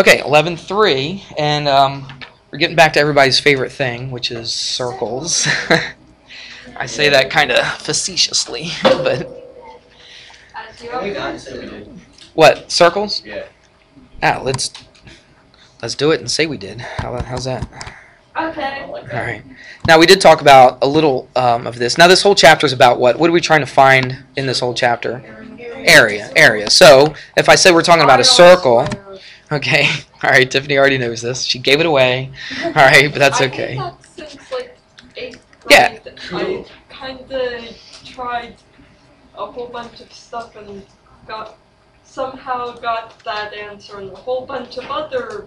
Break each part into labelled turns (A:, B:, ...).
A: Okay, 11.3, and we're getting back to everybody's favorite thing, which is circles. I say that kind of facetiously, but what, circles?
B: Yeah.
A: Ah, let's do it and say we did. How's that?
C: Okay.
A: All right. Now we did talk about a little of this. Now this whole chapter is about what? What are we trying to find in this whole chapter? Area. So if I say we're talking about a circle, okay. All right. Tiffany already knows this. She gave it away. All right, but that's okay.
C: I think that since like 8th
A: Yeah.
C: grade, I kind of tried a whole bunch of stuff and somehow got that answer and a whole bunch of other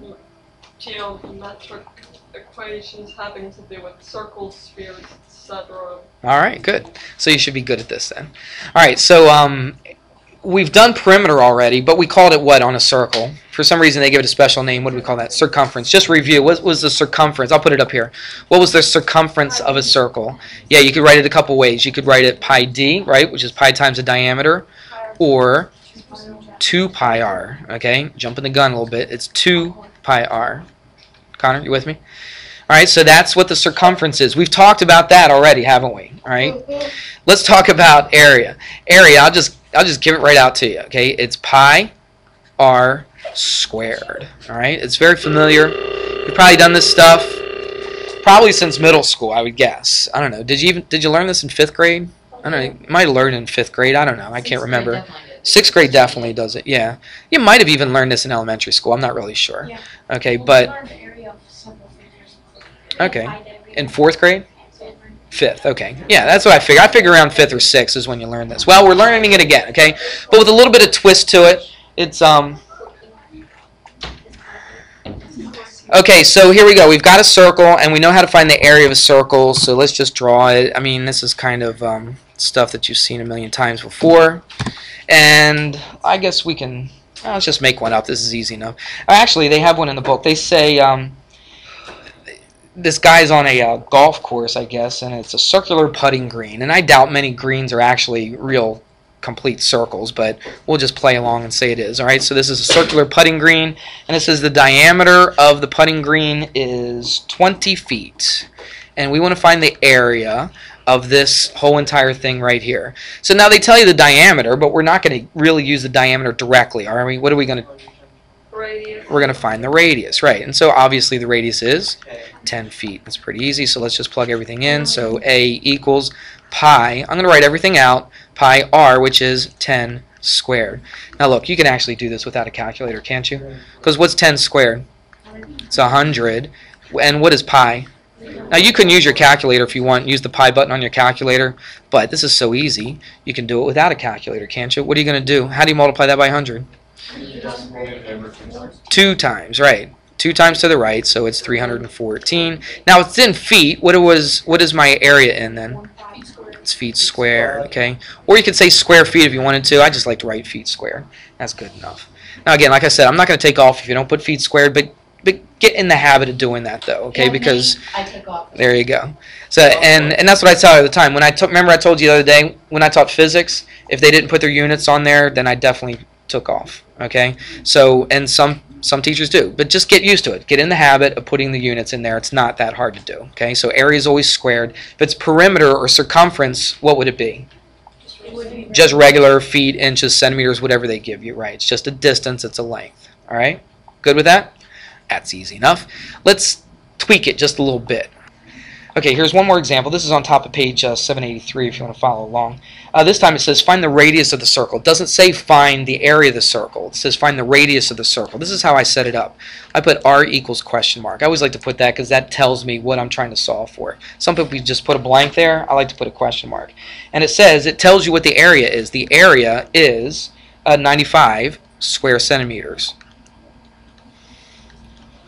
C: geometric equations having to do with circles, spheres, etc.
A: All right, good. So you should be good at this then. All right, so we've done perimeter already, but we called it what on a circle? For some reason they give it a special name. What do we call that? Circumference. Just review. What was the circumference? I'll put it up here. What was the circumference of a circle? Yeah, you could write it a couple ways. You could write it pi d, right, which is pi times the diameter, or 2 pi r. Okay, jumping the gun a little bit. It's 2 pi r. Connor, you with me? All right, so that's what the circumference is. We've talked about that already, haven't we? All right. Let's talk about area. Area, I'll just give it right out to you. Okay, it's pi r squared. All right, it's very familiar. You've probably done this stuff probably since middle school, I would guess. I don't know. Did you learn this in 5th grade? I don't know. You might have learned it in 5th grade. I don't know. I can't remember. 6th grade definitely does it. Yeah, you might have even learned this in elementary school. I'm not really sure.
D: Yeah.
A: Okay, but okay, in 4th grade. 5th, okay. Yeah, that's what I figure. I figure around 5th or 6th is when you learn this. Well, we're learning it again, okay? But with a little bit of twist to it. It's okay, so here we go. We've got a circle, and we know how to find the area of a circle, so let's just draw it. I mean, this is kind of stuff that you've seen a million times before. And I guess we can, let's just make one up. This is easy enough. Actually, they have one in the book. They say this guy's on a golf course, I guess, and it's a circular putting green. And I doubt many greens are actually real complete circles, but we'll just play along and say it is. All right, so this is a circular putting green, and it says the diameter of the putting green is 20 feet. And we want to find the area of this whole entire thing right here. So now they tell you the diameter, but we're not going to really use the diameter directly, are we? What are we going to...
C: Radius.
A: We're going to find the radius, right? And so obviously the radius is 10 feet. That's pretty easy, so let's just plug everything in. So A equals pi. I'm going to write everything out. Pi r, which is 10 squared. Now look, you can actually do this without a calculator, can't you? Because what's 10 squared? It's 100. And what is pi? Now you can use your calculator if you want. Use the pi button on your calculator. But this is so easy. You can do it without a calculator, can't you? What are you going to do? How do you multiply that by 100? 2 times, right. 2 times to the right, so it's 314. Now it's in feet. What is my area in then? It's feet squared, okay? Or you could say square feet if you wanted to. I just like to write feet squared. That's good enough. Now again, like I said, I'm not going to take off if you don't put feet squared, but get in the habit of doing that though, okay?
D: Yeah,
A: because
D: I take off.
A: there you go. So and that's what I tell you all the time. When remember I told you the other day when I taught physics, if they didn't put their units on there, then I definitely took off. Okay, so and some teachers do, but just get used to it. Get in the habit of putting the units in there. It's not that hard to do. Okay, so area is always squared. If it's perimeter or circumference, what would it be? Just regular feet, inches, centimeters, whatever they give you. Right? It's just a distance. It's a length. All right. Good with that? That's easy enough. Let's tweak it just a little bit. Okay, here's one more example. This is on top of page 783 if you want to follow along. This time it says find the radius of the circle. It doesn't say find the area of the circle. It says find the radius of the circle. This is how I set it up. I put r equals question mark. I always like to put that because that tells me what I'm trying to solve for. Some people just put a blank there. I like to put a question mark. And it tells you what the area is. The area is 95 square centimeters.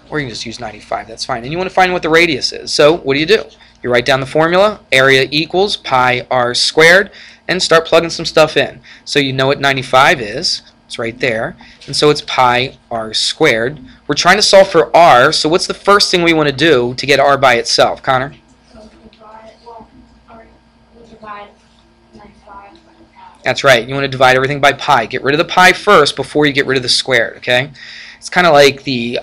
A: Or you can just use 95, that's fine. And you want to find what the radius is. So what do? You write down the formula, area equals pi r squared, and start plugging some stuff in. So you know what 95 is. It's right there. And so it's pi r squared. We're trying to solve for r, so what's the first thing we want to do to get r by itself? Connor?
D: So divide 95.
A: That's right. You want to divide everything by pi. Get rid of the pi first before you get rid of the squared, okay? It's kind of like the,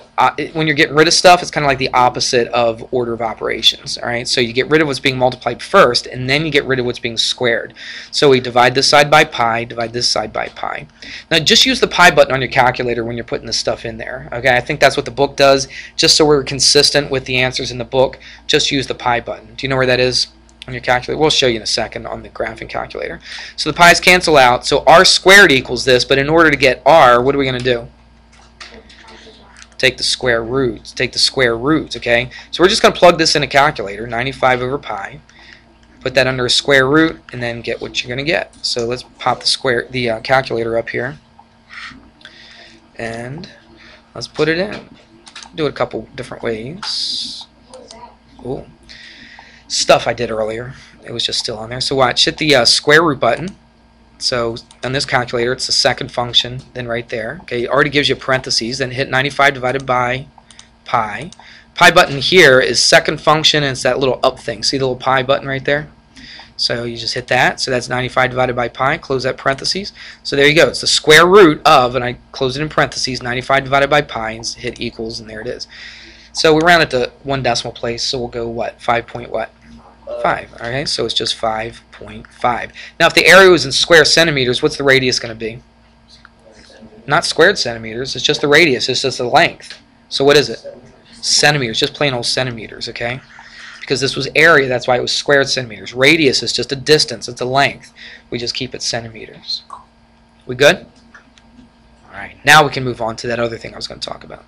A: when you're getting rid of stuff, it's kind of like the opposite of order of operations, all right? So you get rid of what's being multiplied first, and then you get rid of what's being squared. So we divide this side by pi, divide this side by pi. Now just use the pi button on your calculator when you're putting this stuff in there, okay? I think that's what the book does. Just so we're consistent with the answers in the book, just use the pi button. Do you know where that is on your calculator? We'll show you in a second on the graphing calculator. So the pi's cancel out. So r squared equals this, but in order to get r, what are we going to do? Take the square roots. Take the square roots, okay? So we're just going to plug this in a calculator, 95 over pi. Put that under a square root, and then get what you're going to get. So let's pop the calculator up here, and let's put it in. Do it a couple different ways. Ooh. Stuff I did earlier. It was just still on there. So watch, hit the square root button. So on this calculator, it's the second function, then right there. Okay, it already gives you parentheses. Then hit 95 divided by pi. Pi button here is second function, and it's that little up thing. See the little pi button right there? So you just hit that. So that's 95 divided by pi. Close that parentheses. So there you go. It's the square root of, and I close it in parentheses, 95 divided by pi, and hit equals, and there it is. So we round it to one decimal place, so we'll go what? 5 point what? 5. Okay, so it's just 5.5. Now, if the area was in square centimeters, what's the radius going to be? Not squared centimeters. It's just the radius. It's just the length. So what is it? Centimeters. Just plain old centimeters. Okay, because this was area, that's why it was squared centimeters. Radius is just a distance. It's a length. We just keep it centimeters. We good? All right. Now we can move on to that other thing I was going to talk about.